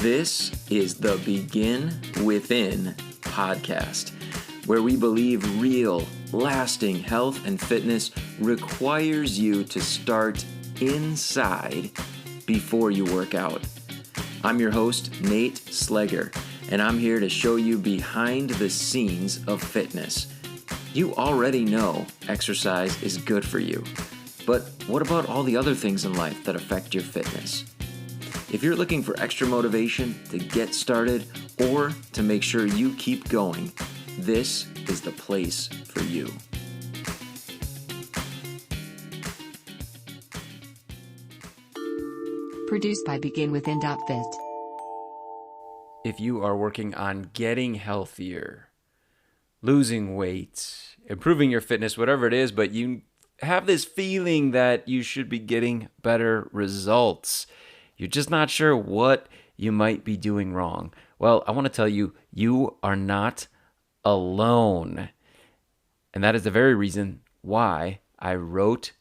This is the Begin Within podcast, where we believe real, lasting health and fitness requires you to start inside before you work out. I'm your host, Nate Slegger, and I'm here to show you behind the scenes of fitness. You already know exercise is good for you, but what about all the other things in life that affect your fitness? If you're looking for extra motivation to get started or to make sure you keep going, this is the place for you. Produced by BeginWithin.fit. If you are working on getting healthier, losing weight, improving your fitness, whatever it is, but you have this feeling that you should be getting better results, you're just not sure what you might be doing wrong. Well, I want to tell you, you are not alone. And that is the very reason why I wrote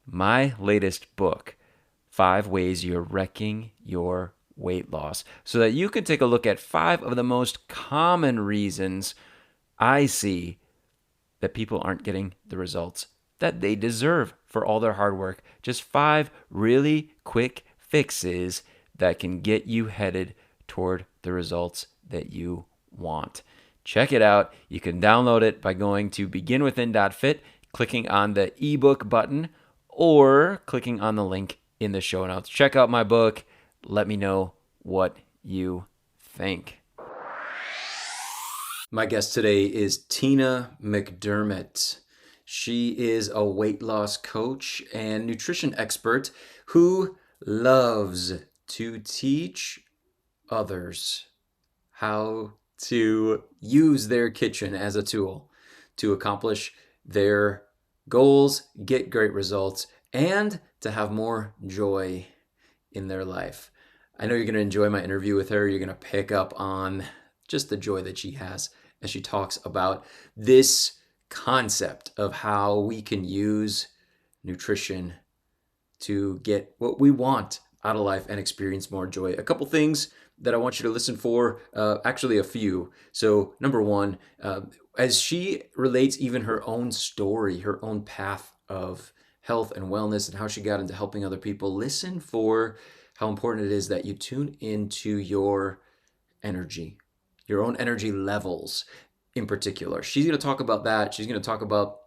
my latest book, 5 Ways You're Wrecking Your Weight Loss, so that you can take a look at 5 of the most common reasons I see that people aren't getting the results that they deserve for all their hard work. Just 5 really quick fixes that can get you headed toward the results that you want. Check it out. You can download it by going to beginwithin.fit, clicking on the ebook button, or clicking on the link in the show notes. Check out my book. Let me know what you think. My guest today is Tina McDermott. She is a weight loss coach and nutrition expert who loves to teach others how to use their kitchen as a tool to accomplish their goals, get great results, and to have more joy in their life. I know you're going to enjoy my interview with her. You're going to pick up on just the joy that she has as she talks about this concept of how we can use nutrition to get what we want out of life and experience more joy. A couple things that I want you to listen for, actually a few. So number one, as she relates even her own story, her own path of health and wellness and how she got into helping other people, listen for how important it is that you tune into your energy, your own energy levels in particular. She's going to talk about that. She's going to talk about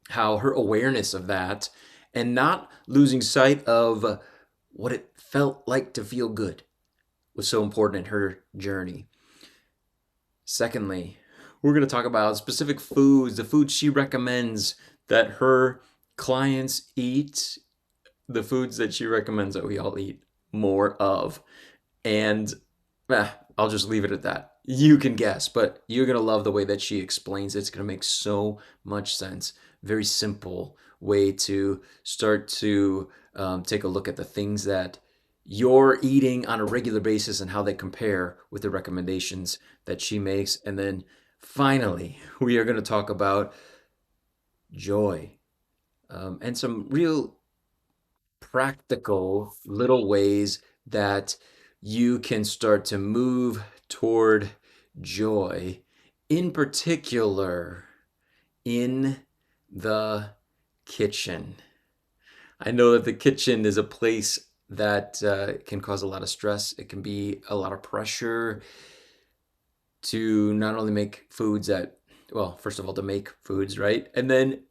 how her awareness of that and not losing sight of what it felt like to feel good was so important in her journey. Secondly, we're going to talk about specific foods, the foods she recommends that her clients eat, the foods that she recommends that we all eat more of. And I'll just leave it at that. You can guess, but you're going to love the way that she explains it. It's going to make so much sense. Very simple way to start to take a look at the things that you're eating on a regular basis and how they compare with the recommendations that she makes. And then finally, we are going to talk about joy and some real practical little ways that you can start to move toward joy, in particular in the kitchen. I know that the kitchen is a place that can cause a lot of stress. It can be a lot of pressure to not only make foods that, well, first of all, to make foods, right? And then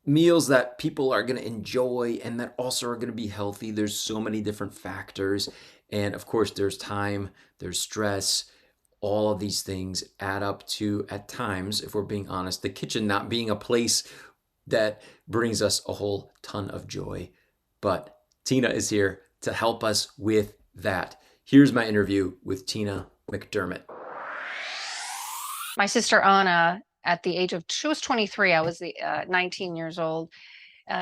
meals that people are going to enjoy and that also are going to be healthy. There's so many different factors. And of course, there's time, there's stress. All of these things add up to, at times, if we're being honest, the kitchen not being a place that brings us a whole ton of joy. But Tina is here to help us with that. Here's my interview with Tina McDermott. My sister Anna, at the age of, she was 23, I was 19 years old.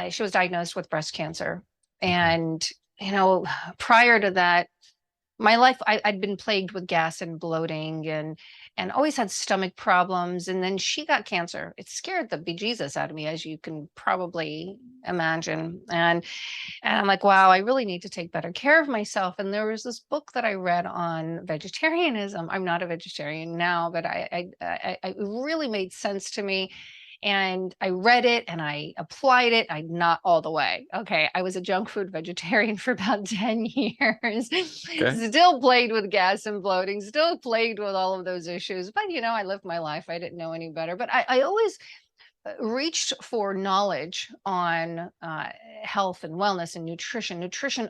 She was diagnosed with breast cancer. And, prior to that, My life, I'd been plagued with gas and bloating and always had stomach problems. And then she got cancer. It scared the bejesus out of me, as you can probably imagine. And I'm like, wow, I really need to take better care of myself. And there was this book that I read on vegetarianism. I'm not a vegetarian now, but it really made sense to me. And I read it and I applied it. I not all the way. Okay. I was a junk food vegetarian for about 10 years, Okay. still plagued with gas and bloating, still plagued with all of those issues. But, I lived my life. I didn't know any better. But I always reached for knowledge on health and wellness and nutrition. Nutrition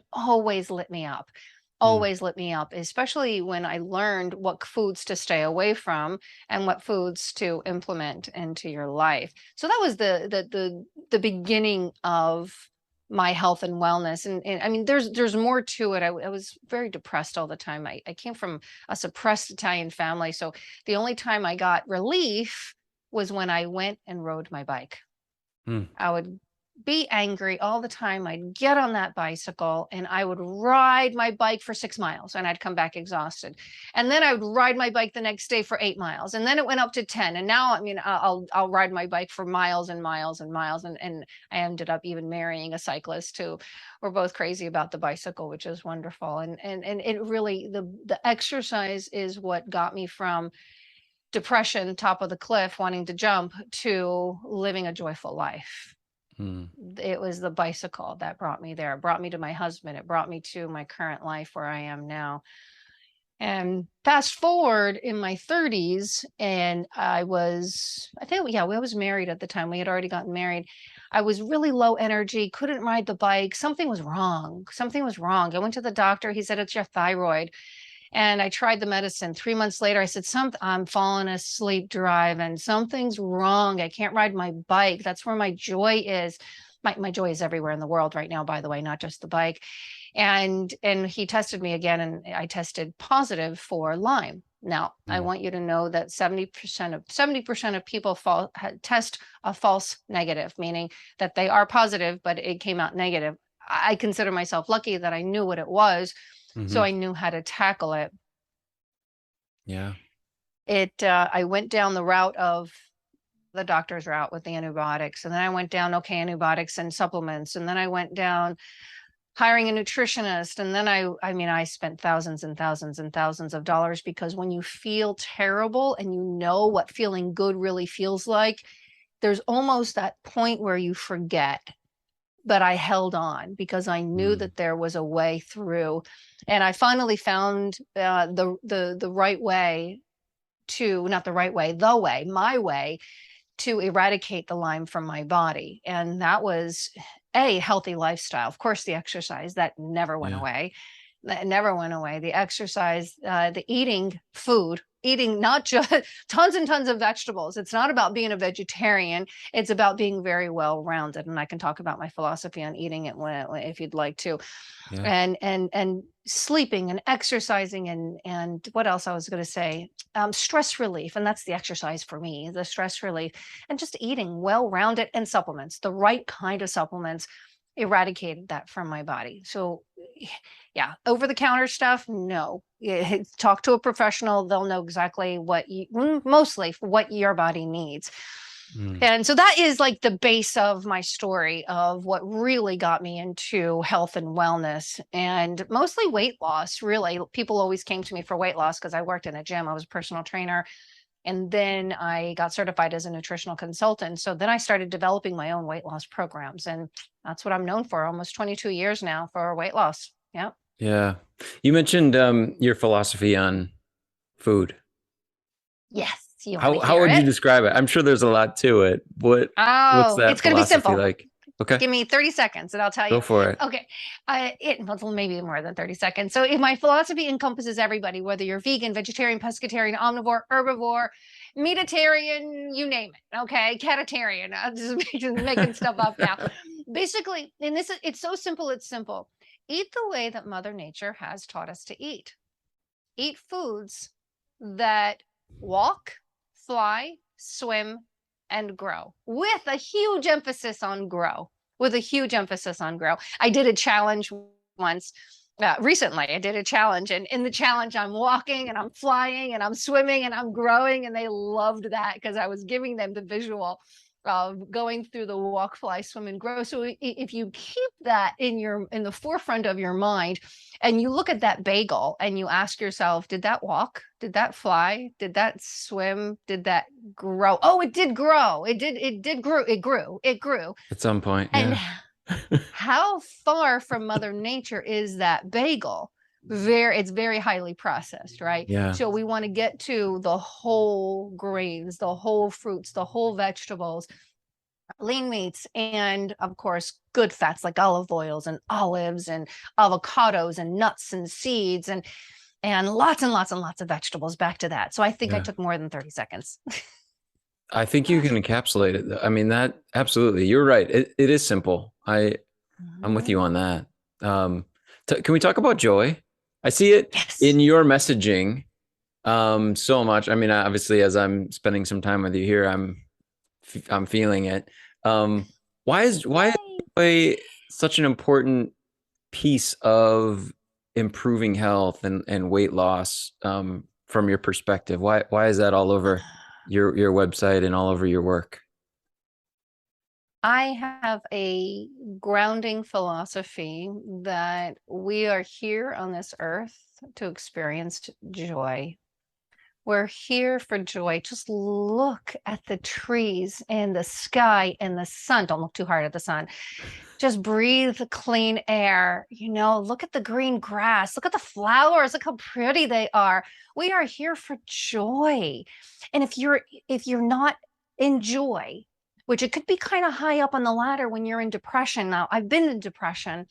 Mm, always lit me up, especially when I learned what foods to stay away from and what foods to implement into your life. So that was the beginning of my health and wellness. And I mean, there's more to it. I was very depressed all the time. I came from a suppressed Italian family. So the only time I got relief was when I went and rode my bike. mm, I would be angry all the time. I'd get on that bicycle and I would ride my bike for 6 miles and I'd come back exhausted. And then I would ride my bike the next day for 8 miles. And then it went up to 10. And now, I mean, I'll ride my bike for miles and miles and miles. And I ended up even marrying a cyclist who we're both crazy about the bicycle, which is wonderful. And it really, the exercise is what got me from depression, top of the cliff, wanting to jump, to living a joyful life. mm, It was the bicycle that brought me there. It brought me to my husband. It brought me to my current life where I am now. And fast forward in my 30s, and I think, yeah, we was married at the time. We had already gotten married. I was really low energy, couldn't ride the bike. Something was wrong. Something was wrong. I went to the doctor. He said, it's your thyroid. And I tried the medicine. 3 months later, I said, I'm falling asleep driving. Something's wrong. I can't ride my bike. That's where my joy is. My joy is everywhere in the world right now, by the way, not just the bike. And he tested me again, and I tested positive for Lyme. Now, I mm. want you to know that 70% of people test a false negative, meaning that they are positive, but it came out negative. I consider myself lucky that I knew what it was, so Hmm. I knew how to tackle it. Yeah. I went down the route of the doctor's route with the antibiotics, and then I went down, okay, antibiotics and supplements, and then I went down hiring a nutritionist, and then I mean, I spent thousands and thousands and thousands of dollars, because when you feel terrible and you know what feeling good really feels like, there's almost that point where you forget. But I held on because I knew Mm, that there was a way through, and I finally found the right way to, not the right way, the way, my way to eradicate the Lyme from my body. And that was a healthy lifestyle. Of course, the exercise that never went yeah. away. That never went away. The exercise, the eating food, eating not just tons and tons of vegetables. It's not about being a vegetarian. It's about being very well rounded. And I can talk about my philosophy on eating it if you'd like to, Yeah. and sleeping and exercising, and what else I was going to say, stress relief. And that's the exercise for me, the stress relief, and just eating well rounded, and supplements, the right kind of supplements, eradicated that from my body. So yeah, over the counter stuff, no. Talk to a professional. They'll know exactly mostly what your body needs. Mm, And so that is like the base of my story of what really got me into health and wellness, and mostly weight loss. Really, people always came to me for weight loss because I worked in a gym. I was a personal trainer. And then I got certified as a nutritional consultant. So then I started developing my own weight loss programs. And that's what I'm known for, almost 22 years now, for weight loss. Yeah. yeah. You mentioned your philosophy on food. Yes. You want to How hear would you it? describe it? I'm sure there's a lot to it. What's Oh, that it's going to be philosophy simple. like? Okay, Give me 30 seconds and I'll tell you. go for it. Okay. Well, maybe more than 30 seconds. So if my philosophy encompasses everybody, whether you're vegan, vegetarian, pescatarian, omnivore, herbivore, meatitarian, you name it. Okay. Catitarian. I'm just making stuff up now. Basically, and it's so simple. It's simple. Eat the way that Mother Nature has taught us to eat. Eat foods that walk, fly, swim, and grow, with a huge emphasis on grow. With a huge emphasis on grow. I did a challenge once. Recently I did a challenge, and in the challenge I'm walking and I'm flying and I'm swimming and I'm growing, and they loved that because I was giving them the visual of going through the walk, fly, swim, and grow. So if you keep that in the forefront of your mind, and you look at that bagel and you ask yourself, did that walk, did that fly, did that swim, did that grow? Oh, it did grow, it grew. At some point, And yeah. how far from Mother Nature is that bagel? It's very highly processed, right? Yeah. So we want to get to the whole grains, the whole fruits, the whole vegetables, lean meats, and of course good fats like olive oils and olives and avocados and nuts and seeds, and lots and lots and lots of vegetables. Back to that. So I think I Yeah. took more than 30 seconds. I think you can encapsulate it. I mean, that absolutely. You're right. It is simple. I'm with Mhm. you on that. Um, can we talk about joy? I see it Yes. in your messaging so much. I mean, obviously, as I'm spending some time with you here, I'm feeling it. Um, why is Yay. joy such an important piece of improving health and weight loss from your perspective? Why is that all over your website and all over your work? I have a grounding philosophy that we are here on this earth to experience joy. We're here for joy. Just look at the trees and the sky and the sun. Don't look too hard at the sun. Just breathe the clean air. Look at the green grass. Look at the flowers. Look how pretty they are. We are here for joy. And if you're not in joy, which it could be kind of high up on the ladder when you're in depression. Now, I've been in depression.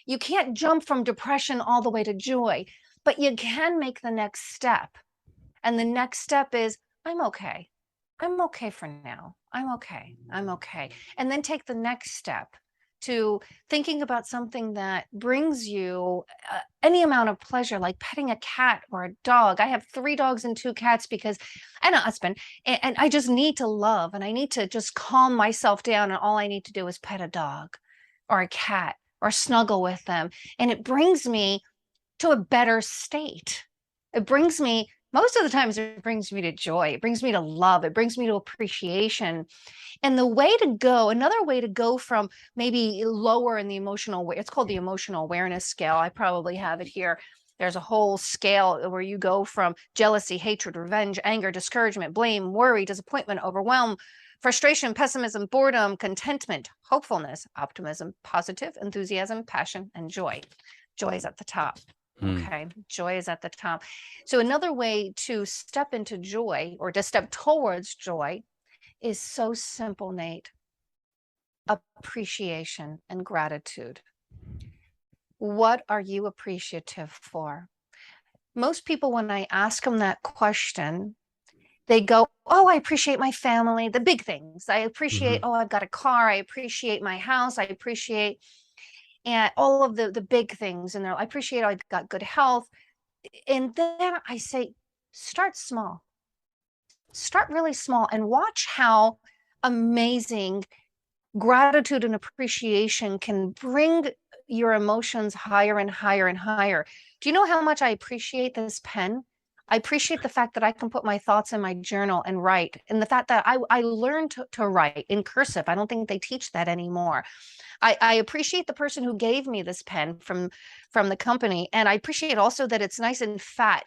You can't jump from depression all the way to joy, but you can make the next step. And the next step is, I'm okay. I'm okay for now. I'm okay. I'm okay. And then take the next step to thinking about something that brings you any amount of pleasure, like petting a cat or a dog. I have 3 dogs and 2 cats because, and a husband, and I just need to love, and I need to just calm myself down. And all I need to do is pet a dog or a cat or snuggle with them. And it brings me to a better state. It brings me, most of the times, it brings me to joy. It brings me to love. It brings me to appreciation. And the way to go, another way to go from maybe lower in the emotional, it's called the emotional awareness scale. I probably have it here. There's a whole scale where you go from jealousy, hatred, revenge, anger, discouragement, blame, worry, disappointment, overwhelm, frustration, pessimism, boredom, contentment, hopefulness, optimism, positive, enthusiasm, passion, and joy. Joy is at the top. Hmm. Okay, joy is at the top. So another way to step into joy or to step towards joy is so simple, Nate. Appreciation and gratitude. What are you appreciative for? Most people, when I ask them that question, they go, oh, I appreciate my family, the big things. I appreciate, Hmm. oh, I've got a car. I appreciate my house. I appreciate and all of the big things. And I appreciate I've got good health. And then I say, start small. Start really small and watch how amazing gratitude and appreciation can bring your emotions higher and higher and higher. Do you know how much I appreciate this pen? I appreciate the fact that I can put my thoughts in my journal and write, and the fact that I learned to write in cursive. I don't think they teach that anymore. I appreciate the person who gave me this pen from the company, and I appreciate also that it's nice and fat,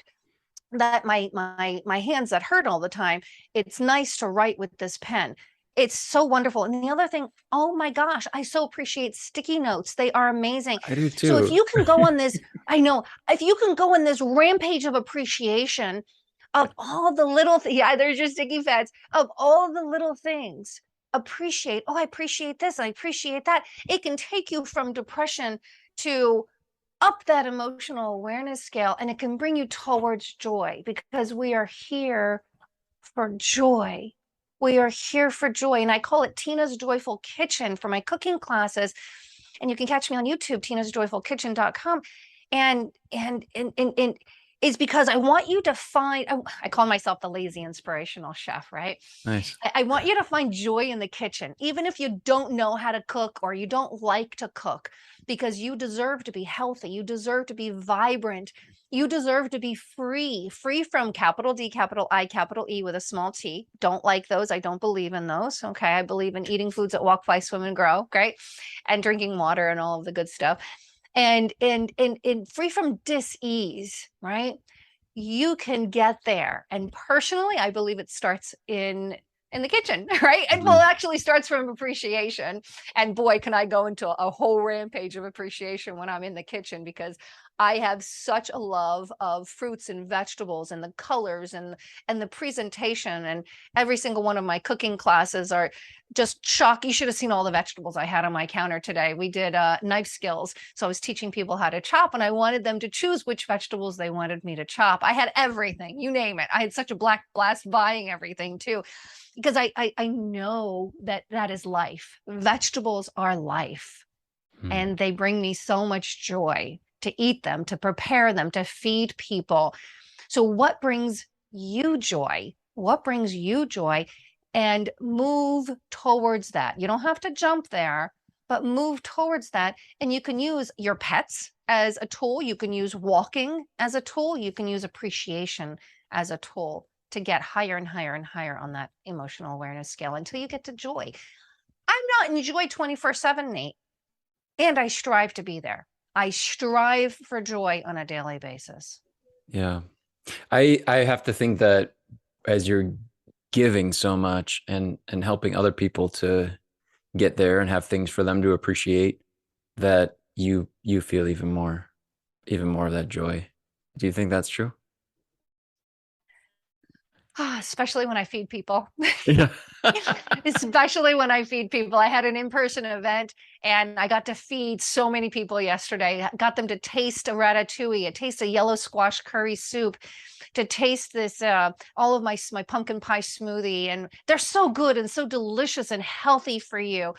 that my hands that hurt all the time, it's nice to write with this pen. It's so wonderful. And the other thing, oh my gosh, I so appreciate sticky notes. They are amazing. I do So if too. you can go on this, I know, if you can go on this rampage of appreciation of all the little yeah, there's your sticky fats, of all the little things. Appreciate, oh, I appreciate this, I appreciate that. It can take you from depression to up that emotional awareness scale, and it can bring you towards joy, because we are here for joy. We are here for joy. And I call it Tina's Joyful Kitchen for my cooking classes. And you can catch me on YouTube, tinasjoyfulkitchen.com. And is because I want you to find, I call myself the lazy inspirational chef, right? Nice. I want you to find joy in the kitchen, even if you don't know how to cook or you don't like to cook, because you deserve to be healthy. You deserve to be vibrant. You deserve to be free, free from capital D, capital I, capital E with a small t. Don't like those. I don't believe in those. Okay. I believe in eating foods that walk, fly, swim, and grow. Great. And drinking water and all of the good stuff. And free from dis-ease, right? You can get there. And personally, I believe it starts in the kitchen, right? And well, Mhm. actually starts from appreciation. And boy, can I go into a whole rampage of appreciation when I'm in the kitchen, because I have such a love of fruits and vegetables and the colors and the presentation. And every single one of my cooking classes are just shock. You should have seen all the vegetables I had on my counter today. We did knife skills. So I was teaching people how to chop, and I wanted them to choose which vegetables they wanted me to chop. I had everything, you name it. I had such a black blast buying everything too, because I know that that is life. Vegetables are life, Mm. and they bring me so much joy to eat them, to prepare them, to feed people. So what brings you joy? What brings you joy? And move towards that. You don't have to jump there, but move towards that. And you can use your pets as a tool. You can use walking as a tool. You can use appreciation as a tool to get higher and higher and higher on that emotional awareness scale until you get to joy. I'm not in joy 24/7, Nate, and I strive to be there. I strive for joy on a daily basis. Yeah. I have to think that as you're giving so much and helping other people to get there and have things for them to appreciate, that you feel even more of that joy. Do you think that's true? Especially when I feed people. Yeah. Especially when I feed people. I had an in-person event and I got to feed so many people yesterday. I got them to taste a ratatouille, a taste a yellow squash curry soup, to taste this all of my pumpkin pie smoothie, and they're so good and so delicious and healthy for you.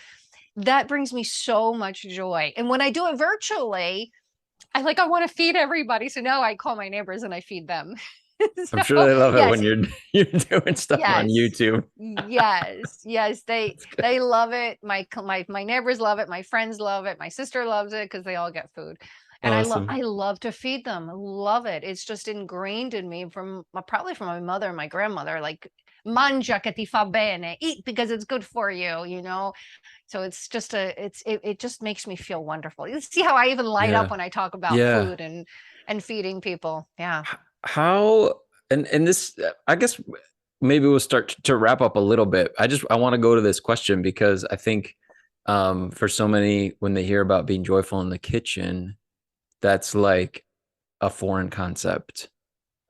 That brings me so much joy. And when I do it virtually, I want to feed everybody. So now I call my neighbors and I feed them. I'm sure So they love it yes, when you're doing stuff on yes, YouTube. yes, they That's good. they love it. My neighbors love it. My friends love it. My sister loves it because they all get food, and Awesome. I love to feed them. I love it. It's just ingrained in me from probably from my mother and my grandmother. Like, mangia che ti fa bene, eat because it's good for you. So it's just it just makes me feel wonderful. You see how I even light up Yeah. when I talk about Yeah. food and feeding people. Yeah. How and this, I guess maybe we'll start to wrap up a little bit. I want to go to this question because I think for so many, when they hear about being joyful in the kitchen, that's like a foreign concept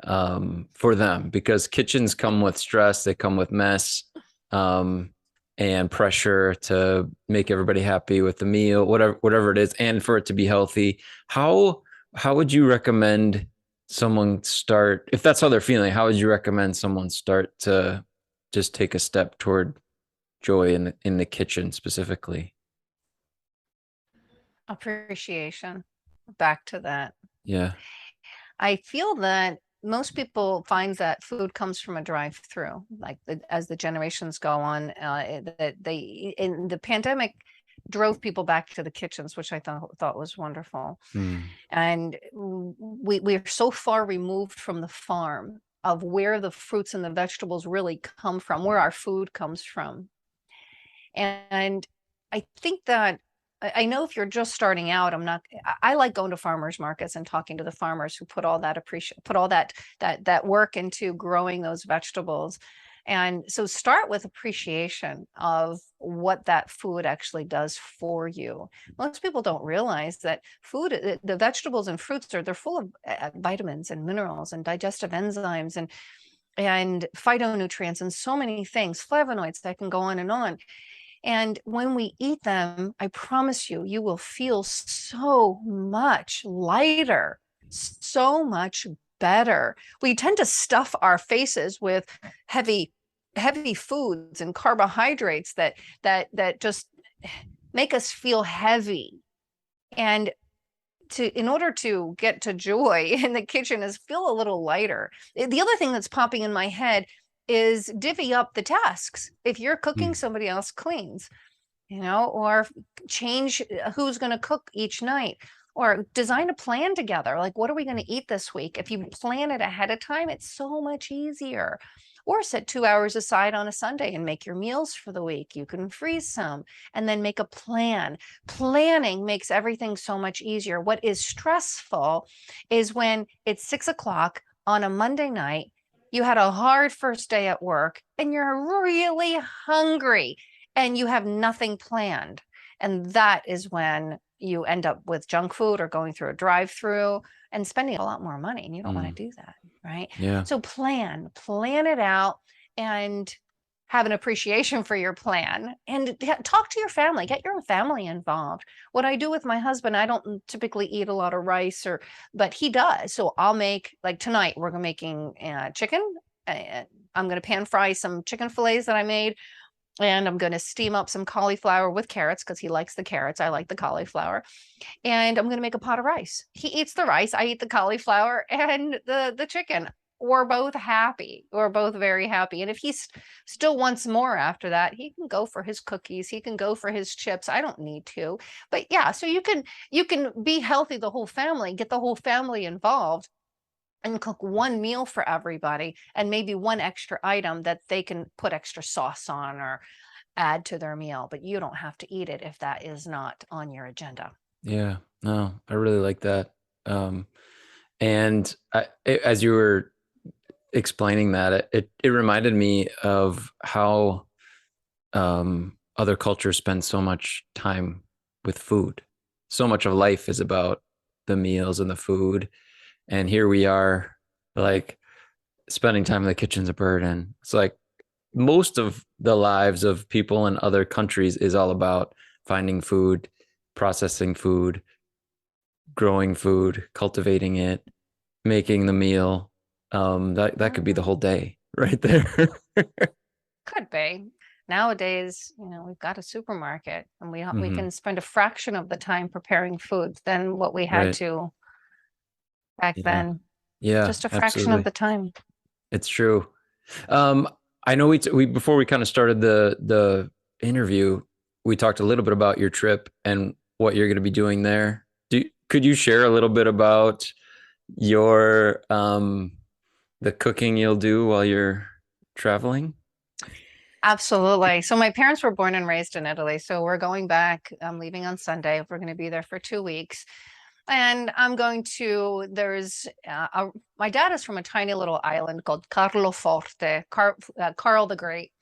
for them, because kitchens come with stress, they come with mess, um, and pressure to make everybody happy with the meal, whatever it is, and for it to be healthy. How would you recommend someone start, if that's how they're feeling? How would you recommend someone start to just take a step toward joy in the kitchen specifically? Appreciation. Back to that. Yeah. I feel that most people find that food comes from a drive-through, like as the generations go on, that they in the pandemic drove people back to the kitchens, which I thought was wonderful. Hmm. And we're so far removed from the farm of where the fruits and the vegetables really come from, where our food comes from. And I think that I know if you're just starting out, I like going to farmers markets and talking to the farmers who put all that put all that work into growing those vegetables. And so start with appreciation of what that food actually does for you. Most people don't realize that the vegetables and fruits they're full of vitamins and minerals and digestive enzymes and phytonutrients and so many things, flavonoids that can go on and on. And when we eat them, I promise you, you will feel so much lighter, so much better. We tend to stuff our faces with heavy, heavy foods and carbohydrates that just make us feel heavy. And in order to get to joy in the kitchen is feel a little lighter. The other thing that's popping in my head is divvy up the tasks. If you're cooking, Mm. somebody else cleans, or change who's going to cook each night, or design a plan together. Like, what are we going to eat this week? If you plan it ahead of time, it's so much easier. Or set 2 hours aside on a Sunday and make your meals for the week. You can freeze some and then make a plan. Planning makes everything so much easier. What is stressful is when it's 6 o'clock on a Monday night, you had a hard first day at work, and you're really hungry and you have nothing planned. And that is when you end up with junk food or going through a drive-through and spending a lot more money. And you don't want Mm. to do that, right? Yeah. So plan it out, and have an appreciation for your plan, and talk to your family, get your family involved. What I do with my husband, I don't typically eat a lot of rice, but he does. So I'll make, like tonight, we're making chicken. I'm going to pan fry some chicken fillets that I made, and I'm going to steam up some cauliflower with carrots because he likes the carrots. I like the cauliflower. And I'm going to make a pot of rice. He eats the rice, I eat the cauliflower and the chicken. We're both happy. We're both very happy. And if he still wants more after that, he can go for his cookies. He can go for his chips. I don't need to. But yeah, so you can be healthy, the whole family, get the whole family involved, and cook one meal for everybody, and maybe one extra item that they can put extra sauce on or add to their meal. But you don't have to eat it if that is not on your agenda. Yeah. No, I really like that. Um, and as you were explaining that, it reminded me of how other cultures spend so much time with food. So much of life is about the meals and the food. And here we are, like, spending time in the kitchen's a burden. It's like most of the lives of people in other countries is all about finding food, processing food, growing food, cultivating it, making the meal. That could be the Mhm. whole day right there. Could be. Nowadays, we've got a supermarket, and we Hmm. can spend a fraction of the time preparing food than what we had Right. to back Yeah. then. Yeah, Just a fraction of absolutely. the time. It's true. Um, I know we before we kind of started the interview, we talked a little bit about your trip and what you're going to be doing there. Could you share a little bit about your the cooking you'll do while you're traveling? Absolutely. So my parents were born and raised in Italy. So we're going back. I'm leaving on Sunday. We're going to be there for 2 weeks. And my dad is from a tiny little island called Carlo Forte, Carl the Great.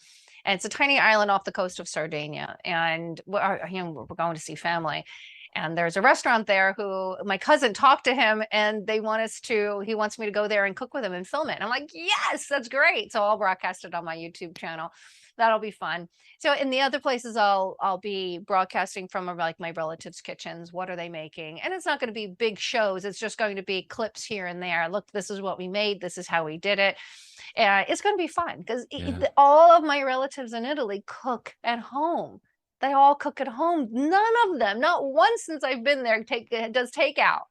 And it's a tiny island off the coast of Sardinia. And we're going to see family. And there's a restaurant there who my cousin talked to him, and he wants me to go there and cook with him and film it. And I'm like, yes, that's great. So I'll broadcast it on my YouTube channel. That'll be fun. So in the other places, I'll be broadcasting from like my relatives' kitchens. What are they making? And it's not going to be big shows. It's just going to be clips here and there. Look, this is what we made. This is how we did it. It's going to be fun because Yeah. all of my relatives in Italy cook at home. They all cook at home. None of them, not one since I've been there, does takeout.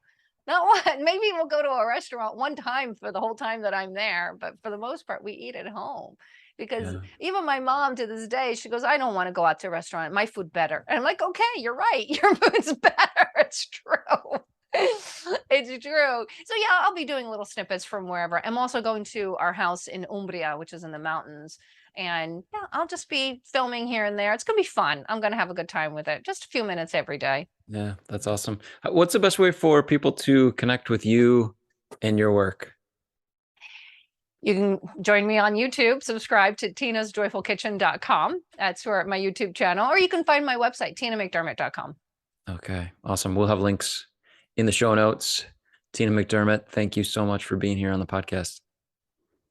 Not one. Maybe we'll go to a restaurant one time for the whole time that I'm there, but for the most part, we eat at home. Because Yeah. even my mom to this day, she goes, I don't want to go out to a restaurant. My food better. And I'm like, okay, you're right. Your food's better. It's true. It's true. So yeah, I'll be doing little snippets from wherever. I'm also going to our house in Umbria, which is in the mountains. And yeah, I'll just be filming here and there. It's gonna be fun. I'm gonna have a good time with it. Just a few minutes every day. Yeah, that's awesome. What's the best way for people to connect with you and your work? You can join me on YouTube, subscribe to tinasjoyfulkitchen.com. That's where my YouTube channel, or you can find my website, tinamcdermott.com. Okay, awesome. We'll have links in the show notes. Tina McDermott, thank you so much for being here on the podcast.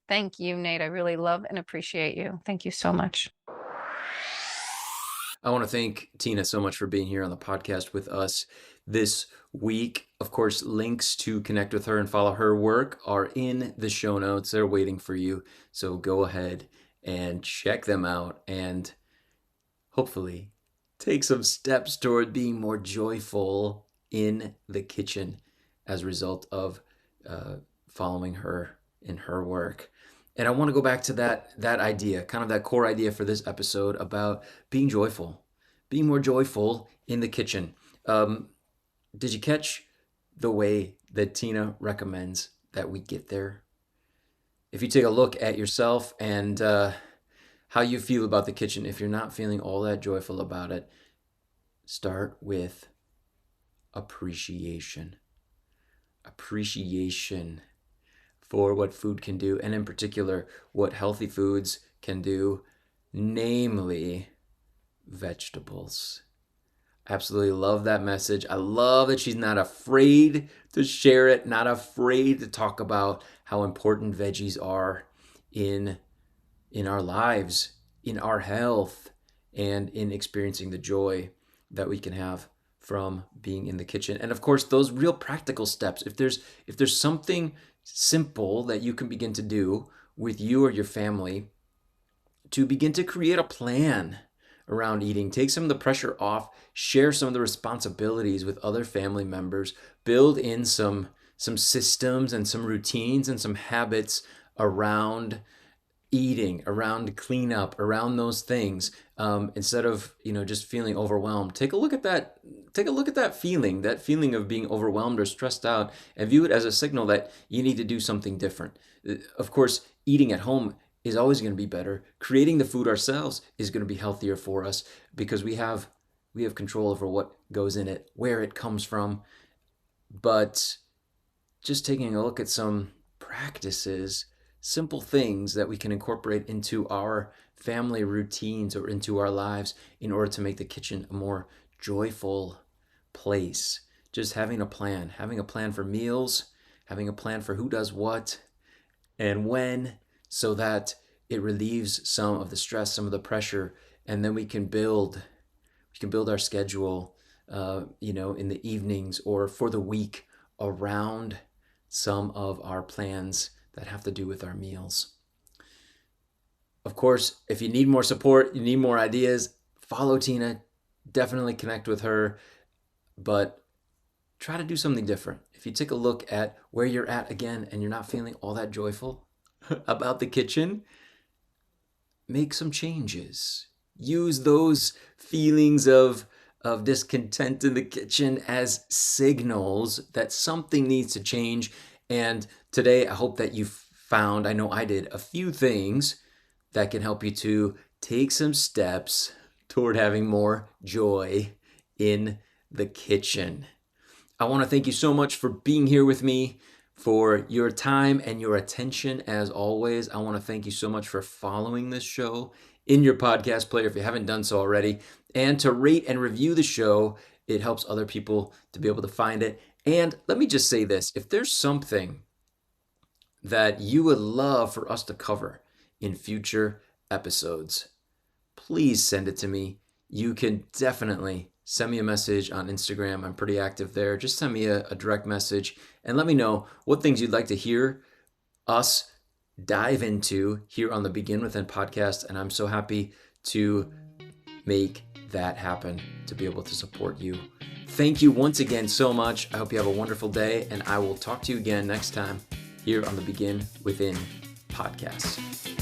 Thank you, Nate. I really love and appreciate you. Thank you so much. I want to thank Tina so much for being here on the podcast with us this week. Of course, links to connect with her and follow her work are in the show notes. They're waiting for you. So go ahead and check them out and hopefully take some steps toward being more joyful in the kitchen as a result of following her in her work. And I want to go back to that idea, kind of that core idea for this episode about being joyful, being more joyful in the kitchen. Did you catch the way that Tina recommends that we get there? If you take a look at yourself and how you feel about the kitchen, if you're not feeling all that joyful about it, start with appreciation. Appreciation for what food can do, and in particular, what healthy foods can do, namely vegetables. Absolutely love that message. I love that she's not afraid to share it, not afraid to talk about how important veggies are in our lives, in our health, and in experiencing the joy that we can have from being in the kitchen. And of course, those real practical steps. If there's something simple that you can begin to do with you or your family to begin to create a plan around eating, take some of the pressure off, share some of the responsibilities with other family members, build in some systems and some routines and some habits around eating, around cleanup, around those things, instead of just feeling overwhelmed. Take a look at that. Take a look at that feeling of being overwhelmed or stressed out, and view it as a signal that you need to do something different. Of course, eating at home is always going to be better. Creating the food ourselves is going to be healthier for us because we have control over what goes in it, where it comes from. But just taking a look at some practices, simple things that we can incorporate into our family routines or into our lives in order to make the kitchen a more joyful place. Just having a plan for meals, having a plan for who does what and when, so that it relieves some of the stress, some of the pressure, and then we can build our schedule, in the evenings or for the week around some of our plans that have to do with our meals. Of course, if you need more support, you need more ideas, follow Tina, definitely connect with her, but try to do something different. If you take a look at where you're at again and you're not feeling all that joyful about the kitchen, make some changes. Use those feelings of discontent in the kitchen as signals that something needs to change. And today, I hope that you found, I know I did, a few things that can help you to take some steps toward having more joy in the kitchen. I want to thank you so much for being here with me, for your time and your attention as always. I want to thank you so much for following this show in your podcast player if you haven't done so already, and to rate and review the show. It helps other people to be able to find it. And let me just say this, if there's something that you would love for us to cover in future episodes, please send it to me. You can definitely send me a message on Instagram. I'm pretty active there. Just send me a direct message and let me know what things you'd like to hear us dive into here on the Begin Within podcast. And I'm so happy to make that happen, to be able to support you. Thank you once again so much. I hope you have a wonderful day, and I will talk to you again next time here on the Begin Within podcast.